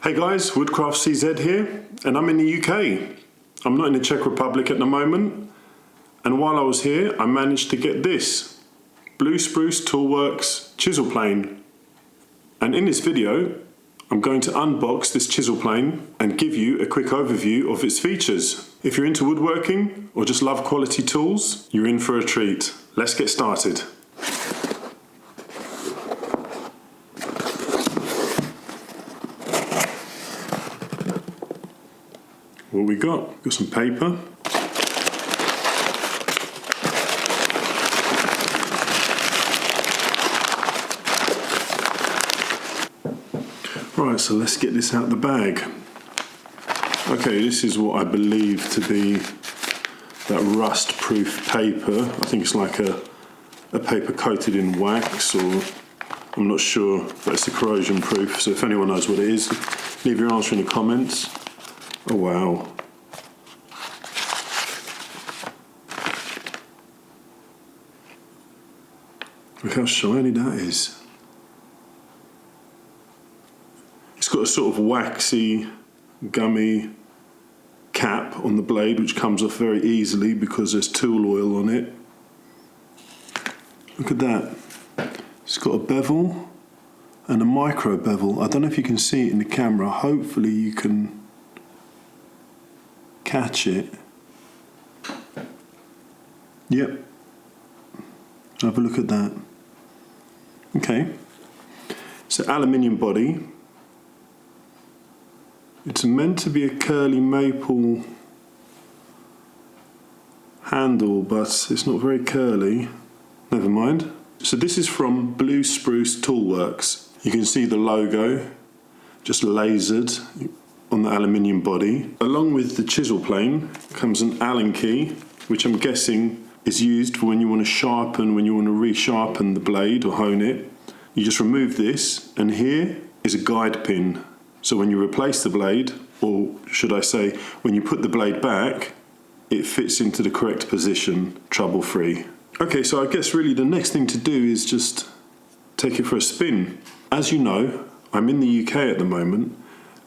Hey guys, Woodcraft CZ here, and I'm in the UK. I'm not in the Czech Republic at the moment, and while I was here I managed to get this Blue Spruce Toolworks chisel plane. And in this video I'm going to unbox this chisel plane and give you a quick overview of its features. If you're into woodworking or just love quality tools, you're in for a treat. Let's get started. What we got? Got some paper. Right, so let's get this out the bag. Okay, this is what I believe to be that rust-proof paper. I think it's like a paper coated in wax, or I'm not sure, but it's a corrosion proof. So if anyone knows what it is, leave your answer in the comments. Oh wow. Look how shiny that is. It's got a sort of waxy, gummy cap on the blade which comes off very easily because there's tool oil on it. Look at that. It's got a bevel and a micro bevel. I don't know if you can see it in the camera. Hopefully you can catch it. Yep. Have a look at that. Okay. It's an aluminium body. It's meant to be a curly maple handle, but it's not very curly. Never mind. So this is from Blue Spruce Toolworks. You can see the logo just lasered on the aluminium body. Along with the chisel plane comes an Allen key, which I'm guessing is used for when you want to sharpen, when you want to resharpen the blade or hone it. You just remove this, and here is a guide pin. So when you replace the blade, or should I say, when you put the blade back, it fits into the correct position, trouble-free. Okay, so I guess really the next thing to do is just take it for a spin. As you know, I'm in the UK at the moment,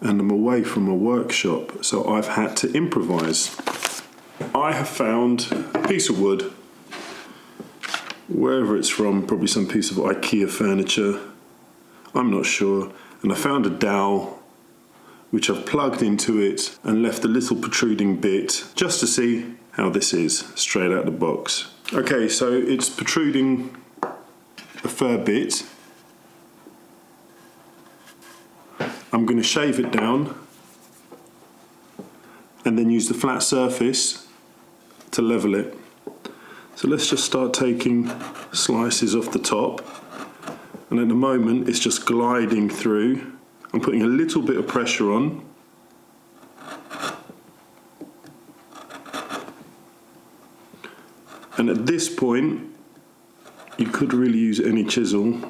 and I'm away from a workshop, so I've had to improvise. I have found a piece of wood, wherever it's from, probably some piece of IKEA furniture, I'm not sure, and I found a dowel which I've plugged into it and left a little protruding bit just to see how this is straight out the box. Okay, so it's protruding a fair bit. I'm going to shave it down and then use the flat surface to level it. So let's just start taking slices off the top, and at the moment it's just gliding through. I'm putting a little bit of pressure on. And at this point you could really use any chisel.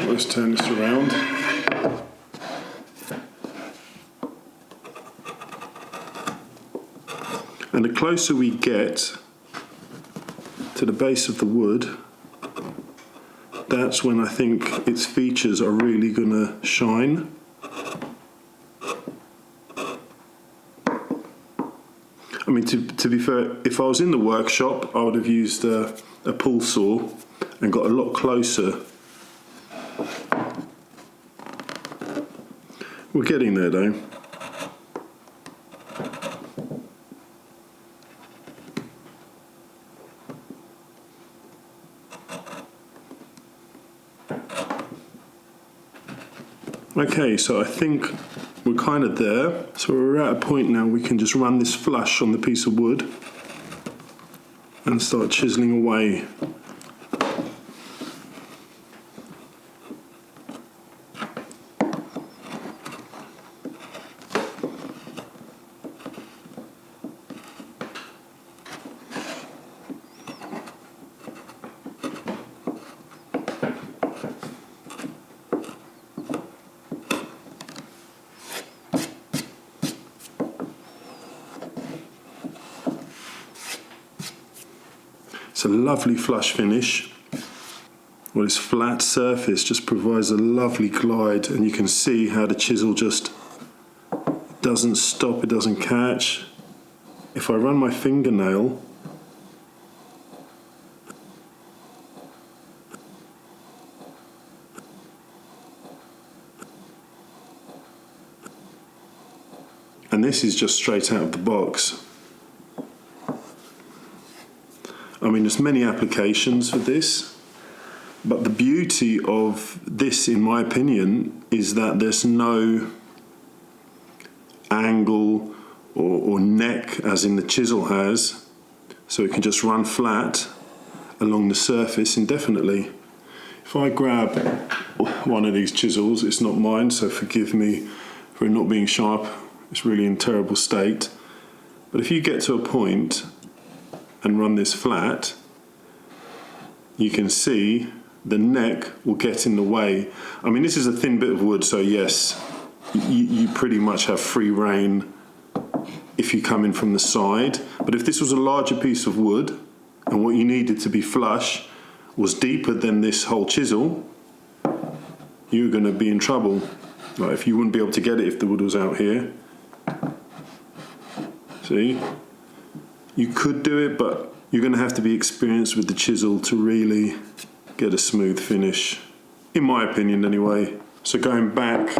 Let's turn this around. And the closer we get to the base of the wood, that's when I think its features are really going to shine. I mean, to be fair, if I was in the workshop, I would have used a pull saw and got a lot closer. We're getting there though. Okay, so I think we're kind of there. So we're at a point now we can just run this flush on the piece of wood and start chiseling away. It's a lovely flush finish. Well, this flat surface just provides a lovely glide, and you can see how the chisel just doesn't stop, it doesn't catch. If I run my fingernail and this is just straight out of the box. I mean, there's many applications for this, but the beauty of this, in my opinion, is that there's no angle or neck as in the chisel has, so it can just run flat along the surface indefinitely. If I grab one of these chisels, it's not mine, so forgive me for it not being sharp, it's really in terrible state, but if you get to a point and run this flat, you can see the neck will get in the way. I mean, this is a thin bit of wood, so yes, you pretty much have free rein if you come in from the side. But if this was a larger piece of wood and what you needed to be flush was deeper than this whole chisel, you're going to be in trouble. Like, if you wouldn't be able to get it if the wood was out here. See? You could do it, but you're going to have to be experienced with the chisel to really get a smooth finish, in my opinion anyway. So going back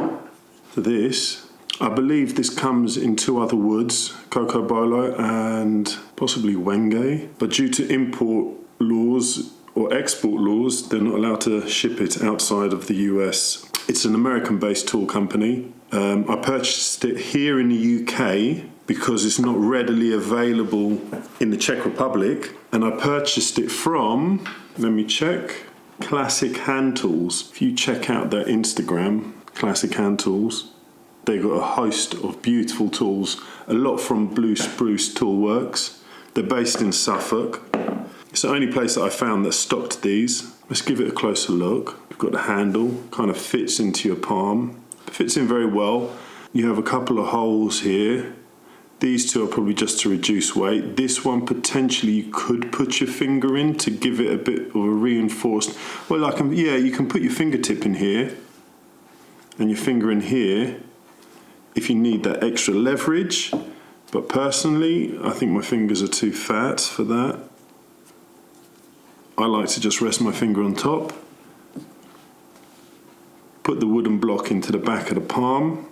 to this, I believe this comes in two other woods, Coco Bolo and possibly Wenge, but due to import laws or export laws, they're not allowed to ship it outside of the US. It's an American-based tool company. I purchased it here in the UK because it's not readily available in the Czech Republic, and I purchased it from, let me check, Classic Hand Tools. If you check out their Instagram, Classic Hand Tools, they've got a host of beautiful tools, a lot from Blue Spruce Toolworks. They're based in Suffolk. It's the only place that I found that stocked these. Let's give it a closer look. You've got the handle, kind of fits into your palm. It fits in very well. You have a couple of holes here. These two are probably just to reduce weight. This one potentially you could put your finger in to give it a bit of a reinforced, well, you can put your fingertip in here and your finger in here if you need that extra leverage. But personally, I think my fingers are too fat for that. I like to just rest my finger on top, put the wooden block into the back of the palm,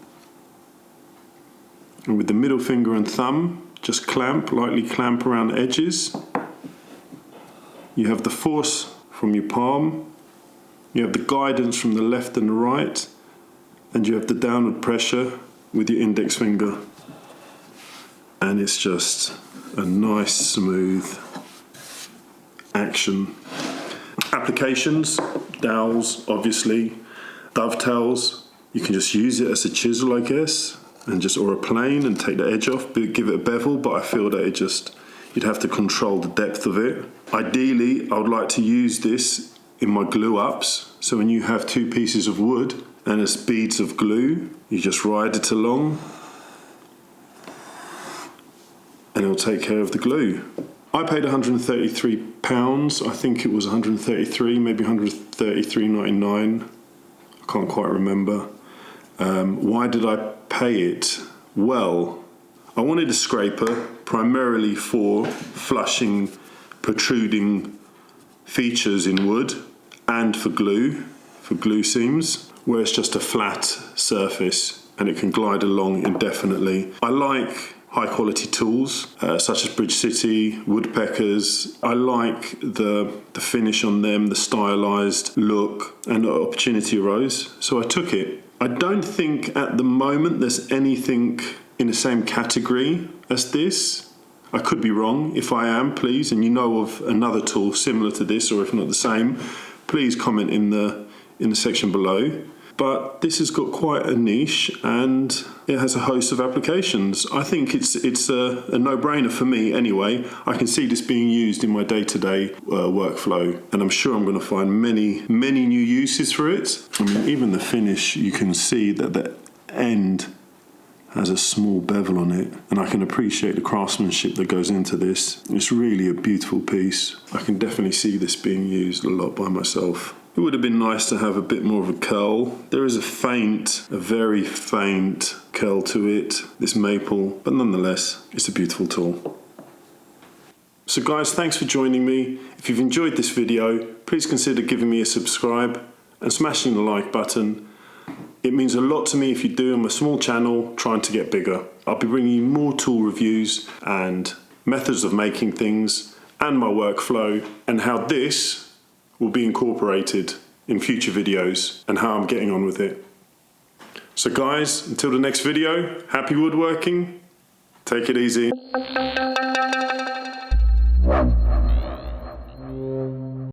and with the middle finger and thumb, just lightly clamp around the edges. You have the force from your palm, you have the guidance from the left and the right, and you have the downward pressure with your index finger. And it's just a nice, smooth action. Applications, dowels, obviously, dovetails. You can just use it as a chisel, I guess, and or a plane and take the edge off, give it a bevel, but I feel that you'd have to control the depth of it. Ideally, I would like to use this in my glue ups. So when you have two pieces of wood and there's beads of glue, you just ride it along and it'll take care of the glue. I paid £133. I think it was 133, maybe 133.99. I can't quite remember. Why did I pay it? Well, I wanted a scraper primarily for flushing protruding features in wood and for glue seams, where it's just a flat surface and it can glide along indefinitely. I like high quality tools such as Bridge City, woodpeckers. I like the finish on them, the stylized look, and the opportunity arose, so I took it. I don't think at the moment there's anything in the same category as this. I could be wrong. If I am, please, and you know of another tool similar to this, or if not the same, please comment in the section below. But this has got quite a niche and it has a host of applications. I think it's a no-brainer for me anyway. I can see this being used in my day-to-day workflow, and I'm sure I'm going to find many new uses for it. I mean, even the finish, you can see that the end has a small bevel on it, and I can appreciate the craftsmanship that goes into this. It's really a beautiful piece. I can definitely see this being used a lot by myself. It would have been nice to have a bit more of a curl. There is a very faint curl to it, this maple, but nonetheless, it's a beautiful tool. So guys, thanks for joining me. If you've enjoyed this video, please consider giving me a subscribe and smashing the like button. It means a lot to me if you do. I'm a small channel trying to get bigger. I'll be bringing you more tool reviews and methods of making things and my workflow and how this will be incorporated in future videos and how I'm getting on with it. So guys, until the next video, happy woodworking. Take it easy.